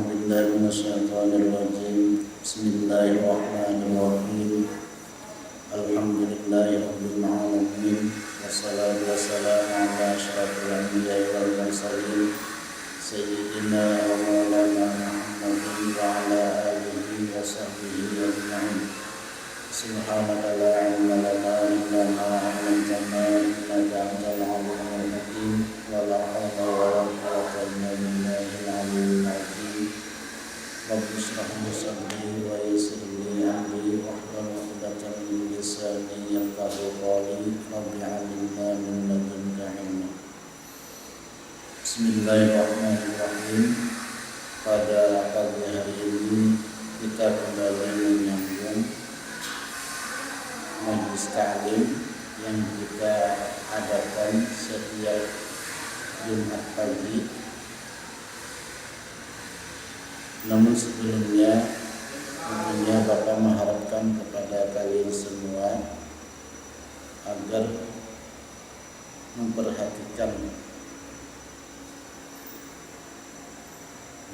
بالله من الشيطان الرجيم بسم الله الرحمن الرحيم الحمد لله رب العالمين والصلاة والسلام على أشرف الأنبياء والمرسلين سيدنا ومولانا محمد وعلى آله وصحبه أجمعين سبحانك لا علم لنا إلا ما علمتنا إنك أنت العليم الحكيم ولا حول ولا قوة إلا بالله العلي العظيم رب اشرح لي صدري ويسر لي أمري واحلل عقدة من لساني يفقهوا قولي رب علمنا من لدنك علما. Bismillahirrahmanirrahim. Pada pagi hari ini kita kembali menyambung majelis ta'lim yang kita adakan setiap Jumat pagi. Namun sebelumnya tentunya Bapak mengharapkan kepada kalian semua agar memperhatikan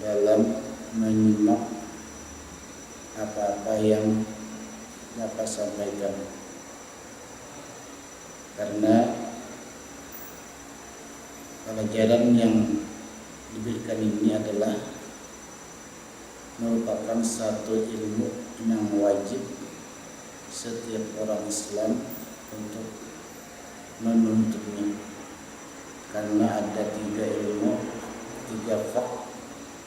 dalam menyimak apa-apa yang Bapak sampaikan, karena pelajaran yang diberikan ini adalah merupakan satu ilmu yang wajib setiap orang Islam untuk menuntutnya, karena ada 3 ilmu, 3 fak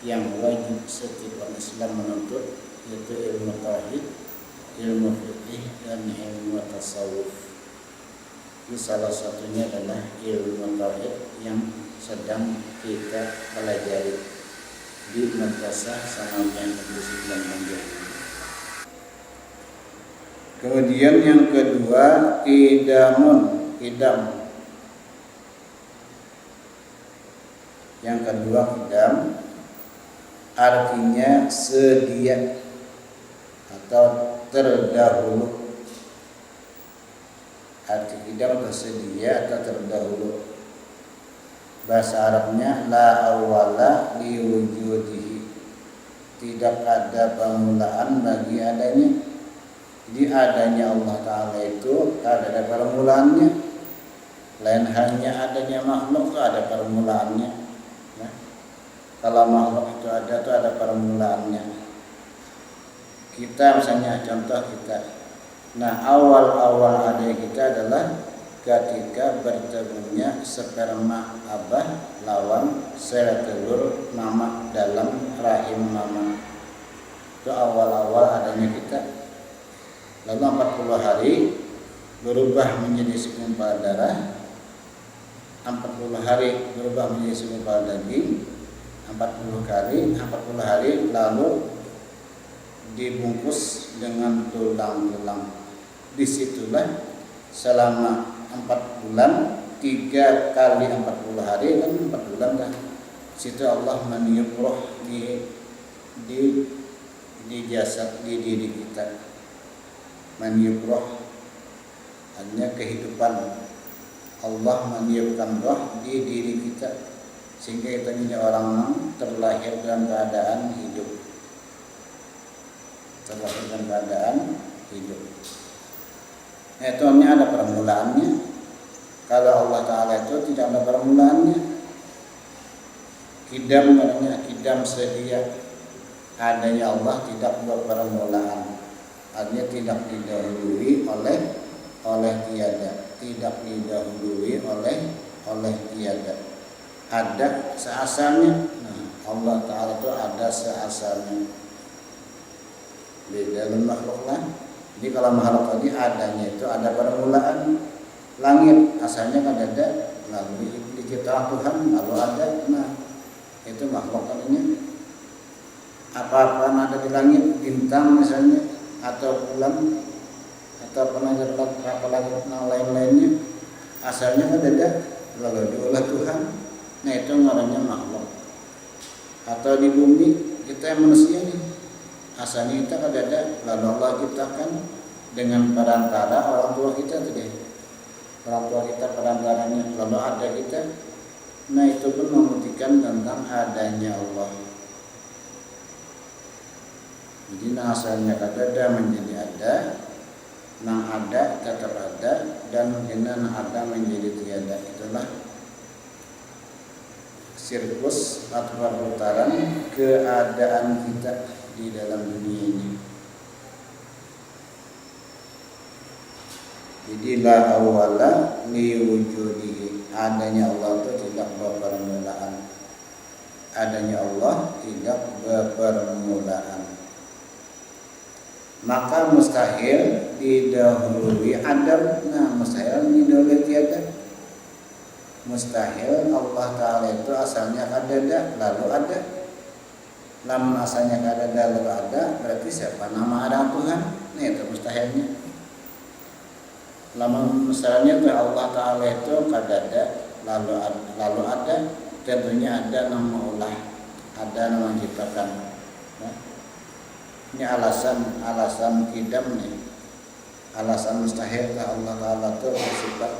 yang wajib setiap orang Islam menuntut, yaitu ilmu tauhid, ilmu fiqih, dan ilmu tasawuf. Ini salah satunya adalah ilmu tauhid yang sedang kita pelajari di Madrasah Sanawiyah Negeri 9 Banjar. Kemudian yang kedua, idam. Yang kedua, idam artinya sedia atau terdahulu. Arti idam tersedia atau terdahulu. Bahasa Arabnya la awwala li wujudihi, tidak ada permulaan bagi adanya. Jadi adanya Allah Ta'ala itu ada permulaannya. Lain halnya adanya makhluk itu ada permulaannya. Nah, kalau makhluk itu ada permulaannya. Kita misalnya contoh kita. Nah, awal adanya kita adalah ketika bertemunya sperma abah lawan sel telur mama dalam rahim mama. Itu awal adanya kita. Lalu 40 hari berubah menjadi segumpal darah, 40 hari berubah menjadi segumpal daging, 40 hari lalu dibungkus dengan tulang-tulang. Disitulah selama 4 bulan 3 kali 40 hari kan 4 bulan kan. Situ Allah meniup roh di jasad, di diri kita. Meniup roh hanya kehidupan. Allah meniupkan roh di diri kita sehingga kita ini orang terlahir dalam keadaan hidup. Terlahir dalam keadaan hidup. Itu ada permulaannya. Kalau Allah Ta'ala itu tidak ada permulaannya. Kidam namanya, kidam sedia. Adanya Allah tidak berpermulaan. Artinya tidak didahului oleh tiada. Tidak didahului oleh tiada. Ada seasalnya. Nah, Allah Ta'ala itu ada seasalnya. Beda dengan makhluk lah. Jadi kalau makhluk tadi adanya itu ada permulaan. Langit asalnya kan ada, lalu diciptakan Tuhan lalu ada. Nah, itu makhluk tadinya. Apa-apa ada di langit, bintang misalnya, atau bulan, atau planet yang lain-lainnya, asalnya kan ada, lalu diolah Tuhan. Nah, itu namanya makhluk. Atau di bumi kita yang manusia nih, asalnya kita kan ada, lalu Allah ciptakan dengan perantara orang tua kita tadi. Orang tua kita perantaranya, lalu ada kita. Nah, itu pun membuktikan tentang adanya Allah. Jadi asalnya kada menjadi ada, nang ada tetap ada, dan nang ada menjadi tiada. Itulah sirkus atau perputaran keadaan kita di dalam dunia ini. Jadi la awwala li wujudihi, adanya Allah itu tidak berpermulaan. Adanya Allah tidak berpermulaan. Maka mustahil didahului adam, mustahil didahului tiada. Mustahil Allah Ta'ala itu asalnya kada lalu ada. Lamun asalnya kada lalu ada, berarti siapa nama ada Tuhan? Nah itu mustahilnya. Lamun misalnya itu Allah Ta'ala itu kada lalu ada, tentunya ada nama ulah, ada nama ciptakan. Nah, ini alasan kidam nih, alasan mustahil Allah Ta'ala itu bersifat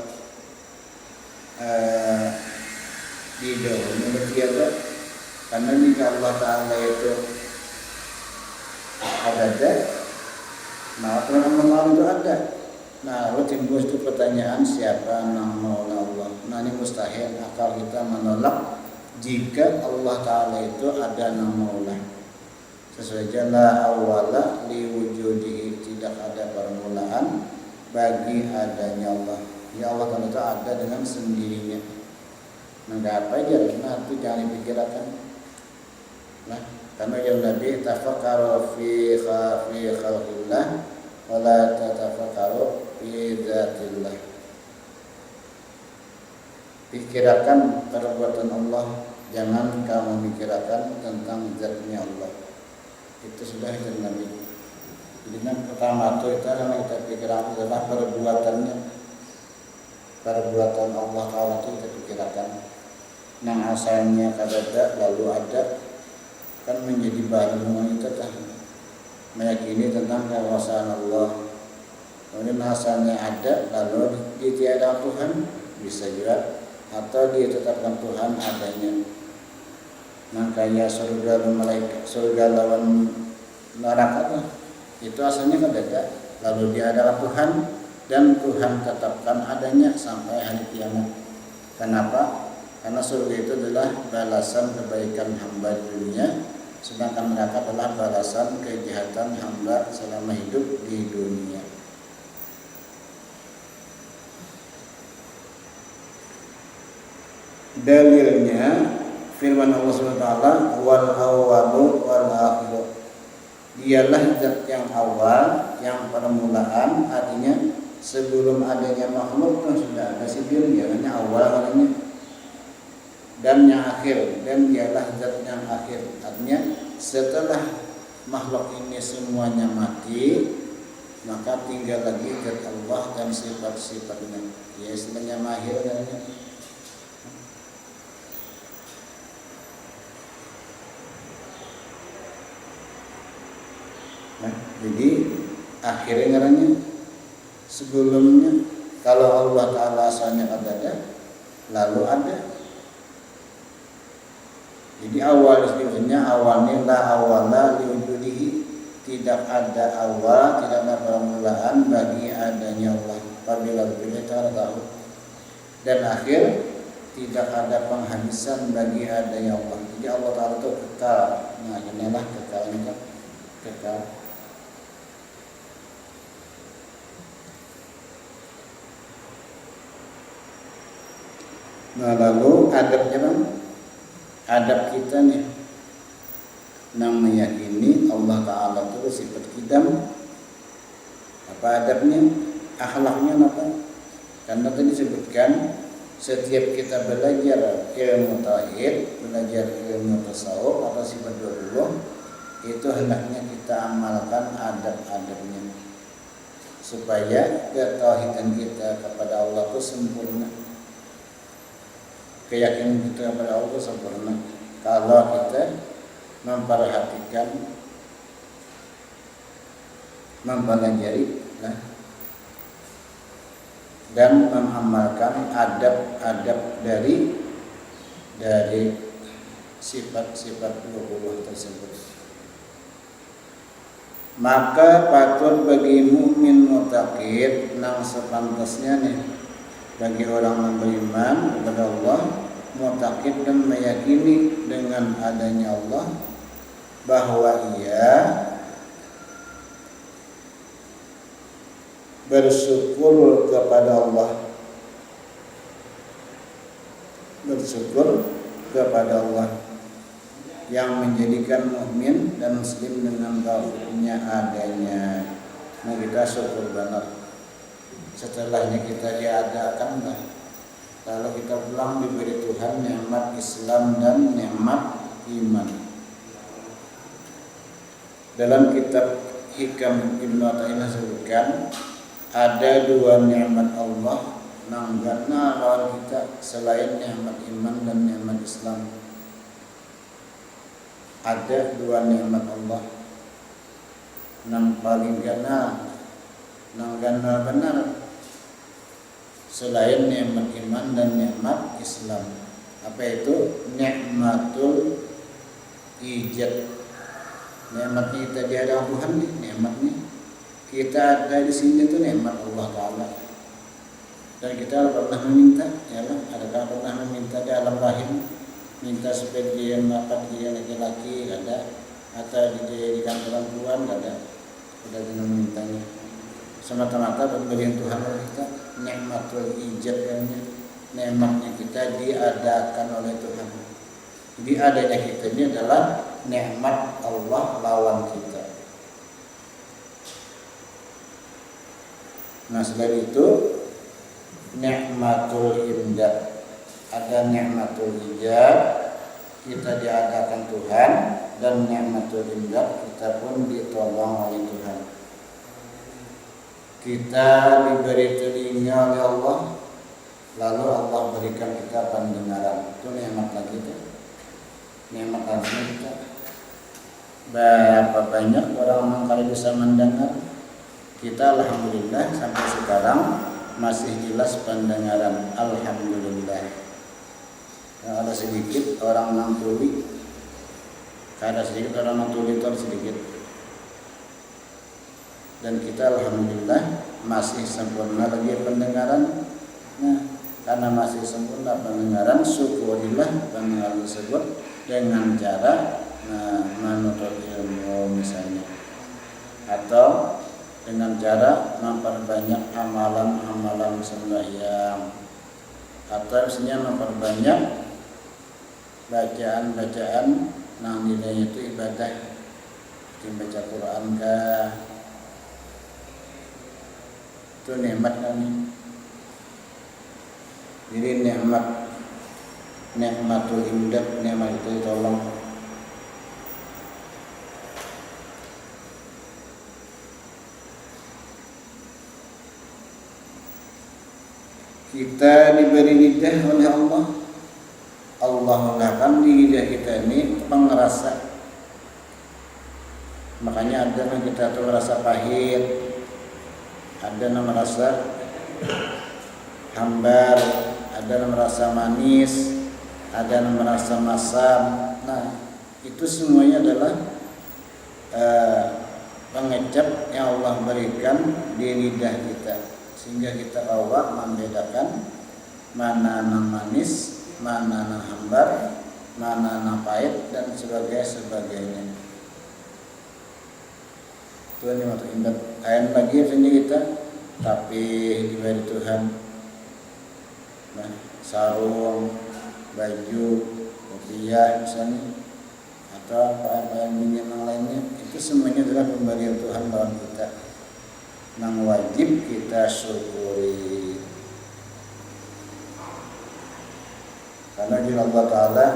didahului tiada. Karena jika Allah Ta'ala itu ada, nah Tuhan Allah itu ada. Nah, timbul itu pertanyaan siapa nama Allah. Nah ini mustahil akal kita menolak jika Allah Ta'ala itu ada nama Allah. Sesuai la awwala li wujudihi, tidak ada permulaan bagi adanya Allah. Ya Allah Ta'ala itu ada dengan sendirinya. Nah apa aja, nah itu jangan dipikirkan. Nah, karena yang Nabi tafakkaru fi khalqillah wa la tatafakkaru fi dzatillah. Pikirkan perbuatan Allah, jangan kamu pikirkan tentang zatnya Allah. Itu sudah itu Nabi. Jadi yang pertama itu yang kita pikirkan adalah perbuatannya. Perbuatan Allah Ta'ala itu kita pikirkan. Yang asalnya kada lalu ada, kan menjadi bahan kita kan meyakini tentang kekuasaan Allah. Kemudian asalnya ada lalu ditiada Tuhan, bisa juga, atau ditetapkan Tuhan adanya. Makanya surga dan malaikat, surga lawan neraka itu asalnya kan ada, lalu diadakan Tuhan dan Tuhan tetapkan adanya sampai hari kiamat. Kenapa? Karena surga itu adalah balasan kebaikan hamba di dunia, sedangkan neraka adalah balasan kejahatan hamba selama hidup di dunia. Dalilnya firman Allah SWT, wal awwalu wal akhiru. Dialah zat yang awal, yang permulaan, artinya sebelum adanya makhluk kan sudah ada sebelumnya, namanya awal artinya. Dan yang akhir, dan dialah zat yang akhir, artinya setelah makhluk ini semuanya mati, maka tinggal lagi zat Allah dan sifat-sifatnya. Ya istilahnya mahir namanya. Nah, jadi akhirnya ngaranya sebelumnya kalau Allah Ta'ala asalnya ada lalu ada. Jadi awal sebenarnya awalnya la awala liwujudihi, tidak ada awal, tidak ada permulaan bagi adanya Allah. Apabila kita tahu. Dan akhir tidak ada penghabisan bagi adanya Allah. Jadi Allah Ta'ala itu kekal. Nah inilah kekalnya, kekal. Nah lalu adabnya bang, adab kita nih yang meyakini Allah Ta'ala itu sifat kidam. Apa adabnya? Akhlaknya apa? Karena tadi disebutkan setiap kita belajar ilmu tauhid, belajar ilmu tasawuf atau sifat dulu, itu hendaknya kita amalkan adab-adabnya supaya ketauhidan kita kepada Allah itu sempurna. Keyakinan kita kepada Allah sempurna kalau kita memperhatikan, mempelajari dan mengamalkan adab-adab dari sifat-sifat 20 tersebut. Maka patut bagi mukmin muttaqin nang sepantasnya nih bagi orang yang beriman kepada Allah, muttaqin dan meyakini dengan adanya Allah bahwa ia bersyukur kepada Allah, bersyukur kepada Allah yang menjadikan mukmin dan muslim dengan tauhidnya adanya. Nah, kita syukur banget. Setelahnya kita diadakan lah. Lalu kita pulang diberi Tuhan nikmat Islam dan nikmat iman. Dalam kitab Hikam Ibnu Athaillah sebutkan ada dua nikmat Allah nang gana lawan kita selain nikmat iman dan nikmat Islam. Ada dua nikmat Allah nang paling gana, nang gana benar selain nikmat iman dan nikmat Islam. Apa itu? Nikmatul ijad. Nikmat kita di hadapan Tuhan nih, nikmat nih. Kita ada di sini tuh nikmat Allah Taala. Dan kita pernah meminta, ya lah, adakah pernah meminta di alam rahim, minta supaya dia dapat dia laki-laki, ada, atau dijadikan perempuan, ada, sudah dengan memintanya. Semata-mata pemberian Tuhan oleh kita, nikmatul ijad, nikmatnya kita diadakan oleh Tuhan. Jadi adanya kita ini adalah nikmat Allah lawan kita. Nah, selain itu nikmatul imdad, ada nikmatul ijad, kita diadakan Tuhan, dan nikmatul imdad, kita pun ditolong oleh Tuhan. Kita diberi telinga oleh Allah, lalu Allah berikan kita pendengaran. Itu nikmat lagi tuh. Nikmat lagi kita. Berapa banyak orang yang bisa mendengar? Kita alhamdulillah sampai sekarang masih jelas pendengaran, alhamdulillah. Yang ada sedikit orang yang tuli, ada sedikit orang yang tuli itu sedikit. Dan kita alhamdulillah masih sempurna lagi pendengaran. Nah, karena masih sempurna pendengaran, syukurilah pendengaran tersebut dengan cara menuntut ilmu misalnya, atau dengan cara memperbanyak amalan-amalan sembahyang, atau misalnya memperbanyak bacaan-bacaan yang nilainya itu ibadah, membaca Quran kah, itu nikmat kami. Jadi nikmatul imdad, nikmat itu tolong. Kita diberi lidah oleh Allah. Allah mengatakan di lidah kita ini pengerasa. Makanya ada yang kita tuh merasa pahit, ada yang merasa hambar, ada yang merasa manis, ada yang merasa masam. Nah, itu semuanya adalah pengecap yang Allah berikan di lidah kita, sehingga kita awak membedakan mana yang manis, mana yang hambar, mana yang pahit, dan sebagainya. Itu nikmat imdad. Lain lagi misalnya kita tapi diberi Tuhan sarung, baju, kopiah misalnya, atau apa yang lainnya, itu semuanya adalah pemberian Tuhan dalam kita yang wajib kita syukuri. Karena jika Allah Ta'ala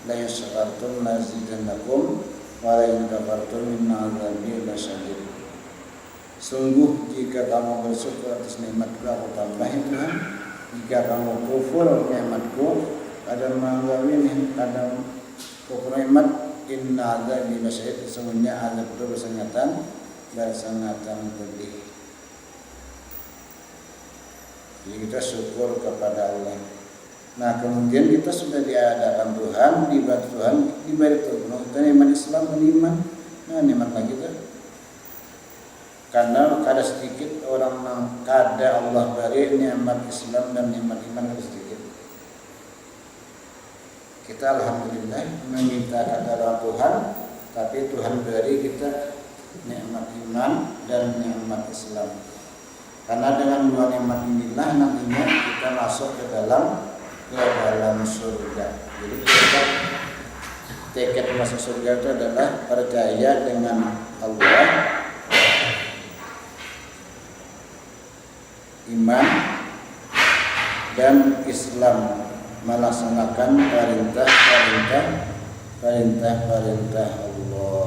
la yasyakartum lazidannakum wa la yakafartum inna azabi lasyadid. Sungguh jika kamu bersyukur atas nikmatku, aku tambahin Tuhan. Jika kamu kufur nikmatku, kadang menganggap kadang kufur nikmat, inna azabi lasyadid, sesungguhnya azab itu bersengatan pedih. Jadi kita syukur kepada Allah. Nah, kemudian kita sudah diadakan Tuhan, dibantu Tuhan, diberi Tuhan. Kita iman Islam, iman. Nah, nikmat lagi tuh. Karena kada sedikit orang yang kada Allah beri nikmat Islam dan nikmat iman kada sedikit. Kita alhamdulillah meminta kepada Tuhan, tapi Tuhan beri kita nikmat iman dan nikmat Islam. Karena dengan dua nikmat inilah nantinya kita masuk ke dalam surga. Jadi kita tiket masuk surga itu adalah percaya dengan Allah, iman dan Islam, melaksanakan perintah Allah.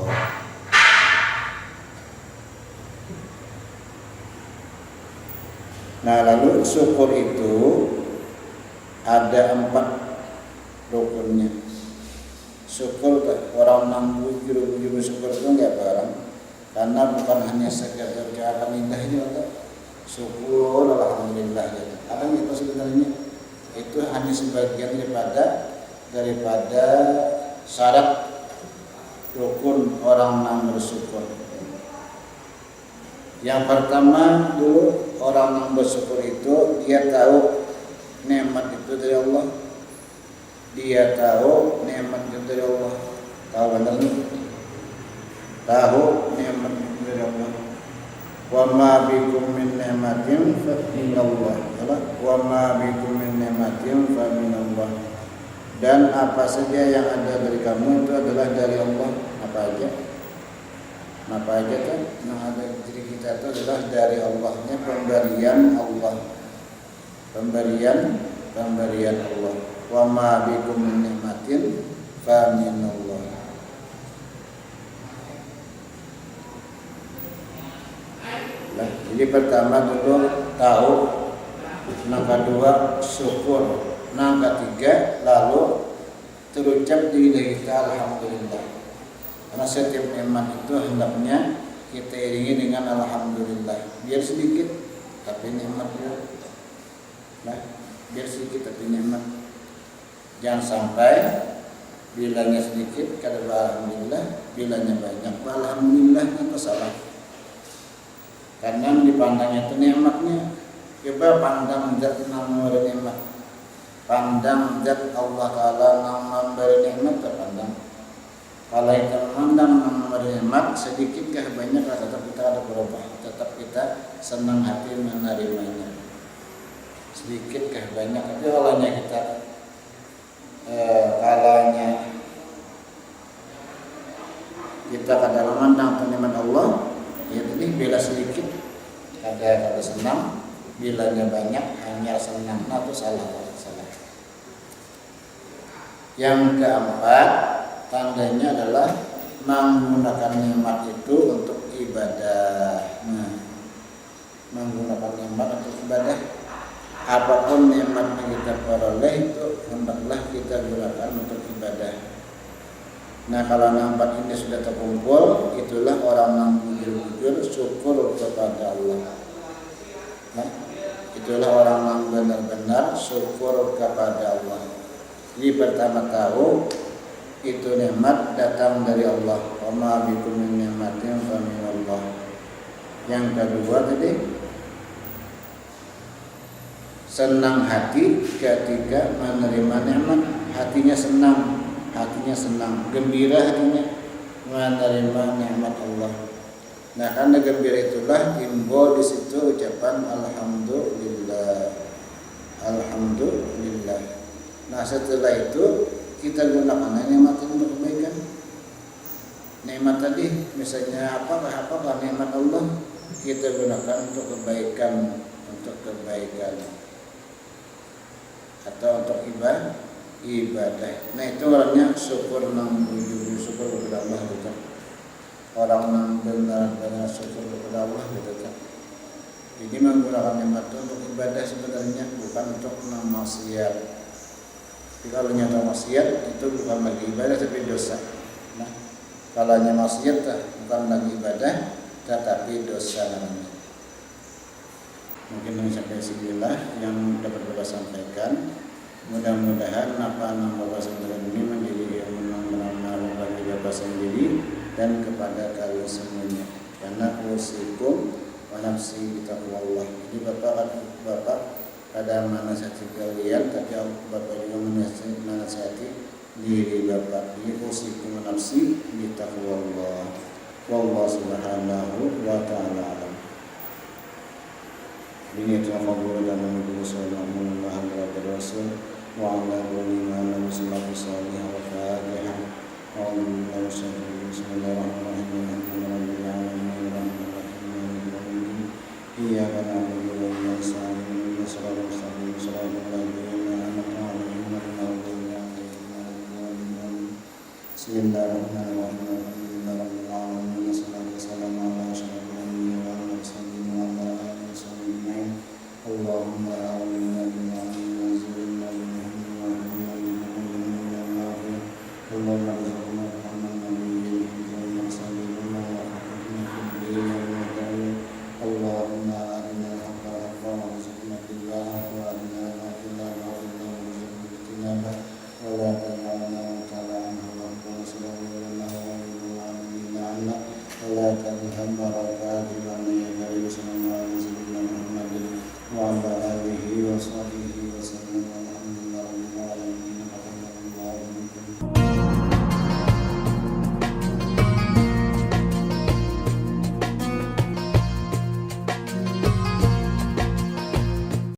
Nah, lalu syukur itu ada 4 rukunnya. Syukur orang bujur syukur itu enggak barang, karena bukan hanya sekedar ucapan indahnya, syukur alhamdulillah. Ada itu sebenarnya itu hanya sebagian daripada syarat rukun orang yang bersyukur. Yang pertama dulu, orang yang bersyukur itu dia tahu nikmat itu dari Allah. Dia tahu nikmat itu dari Allah. Tahu benar nih? Tahu nikmat itu dari Allah. Wa ma bikum min ni'matin fa minallah. Wa ma bikum min ni'matin fa minallah. Dan apa saja yang ada dari kamu itu adalah dari Allah. Apa aja? Apa aja kan? Yang ada di diri kita itu adalah dari Allahnya, pemberian Allah. Pemberian Allah. Wa ma bikum min ni'matin fa minallah. Jadi pertama dulu tahu, yang kedua syukur, yang ketiga lalu terucap di lidah kita alhamdulillah. Karena setiap nikmat itu hendaknya kita iringi dengan alhamdulillah. Biar sedikit tapi nikmat ya. Nah, biar sedikit tapi nikmat. Jangan sampai bilangnya sedikit kada alhamdulillah, bilangnya banyak alhamdulillah, itu salah. Karena dipandangnya itu nikmatnya. Coba pandang zat yang memberi nikmat. Pandang zat Allah Ta'ala yang memberi nikmat, terpandang. Kalau kita memandang yang memberi nikmat, sedikitkah banyakkah, tetap kita ada berubah. Tetap kita senang hati menerimanya. Sedikitkah banyak, tapi kalanya kita kita kadang memandang nikmat Allah, ya ini bila sedikit ada senang, bilanya banyak hanya senang, nah itu salah. Yang keempat, tandanya adalah menggunakan nikmat itu untuk ibadah. Nah, menggunakan nikmat untuk ibadah. Apapun nikmat yang kita peroleh itu hendaklah kita gunakan untuk ibadah. Nah, kalau nampak ini sudah terkumpul, itulah orang yang jujur syukur kepada Allah. Nah, itulah orang yang benar-benar syukur kepada Allah. Jadi pertama tahu itu nikmat datang dari Allah. Wa ma bikum min ni'matin fa minallah. Yang kedua tadi, senang hati ketika menerima nikmat, hatinya senang, gembira hatinya menerima nikmat Allah. Nah, karena gembira itulah timbul di situ ucapan alhamdulillah. Nah, setelah itu kita gunakan nikmat itu untuk kebaikan. Nikmat tadi misalnya apakah nikmat Allah, kita gunakan untuk kebaikan atau untuk ibadah. Nah, itu orangnya syukur kepada Allah gitu. Orang yang benar-benar syukur kepada Allah gitu kan. Ini menggunakan nikmat itu untuk ibadah sebenarnya, bukan untuk maksiat. Tapi kalau nyata maksiat itu bukan lagi ibadah tapi dosa. Nah, kalau hanya maksiat bukan lagi ibadah tetapi dosa namanya. Mungkin sampai sinilah yang dapat Bapak sampaikan. Mudah-mudahan apa yang Bapak sampaikan ini menjadi ilmu yang benar-benar bagi Bapak sendiri dan kepada kalian semuanya. karena usikum wa nafsi bitaqwallah. Jadi bapak pada menasihati kalian, tapi bapak juga menasihati diri bapak. Jadi usikum wa nafsi bitaqwallah. Wallahu subhanahu wa ta'ala alam. Ini telah mabur dan mengucapkan sallallahu alaihi wasallam wa ala alihi wa sahbihi wa fatiha. Bismillahirrahmanirrahim. Iyyaka na'budu wa iyyaka nasta'in. Ihdinas siratal mustaqim. Shiratal ladzina an'amta 'alaihim ghairil maghdubi 'alaihim waladdallin. Bismillahirrahmanirrahim. Alhamdulillahirabbil alamin. Wassalatu wassalamu ala asyrofil anbiya'i wal mursalin wa ala alihi wa sahbihi ajma'in. Allahumma a'inna bima 'allamtana wa zidna ilma wa a'inna bima 'allamtana Allahumma rizqna rahman nabiyyin wa mursalin wa rahmatna fid dunya. Allahumma arina al-haqqa haqqan warzuqna ittiba'a wa arina al-batila batilan warzuqna ijtinaba wa la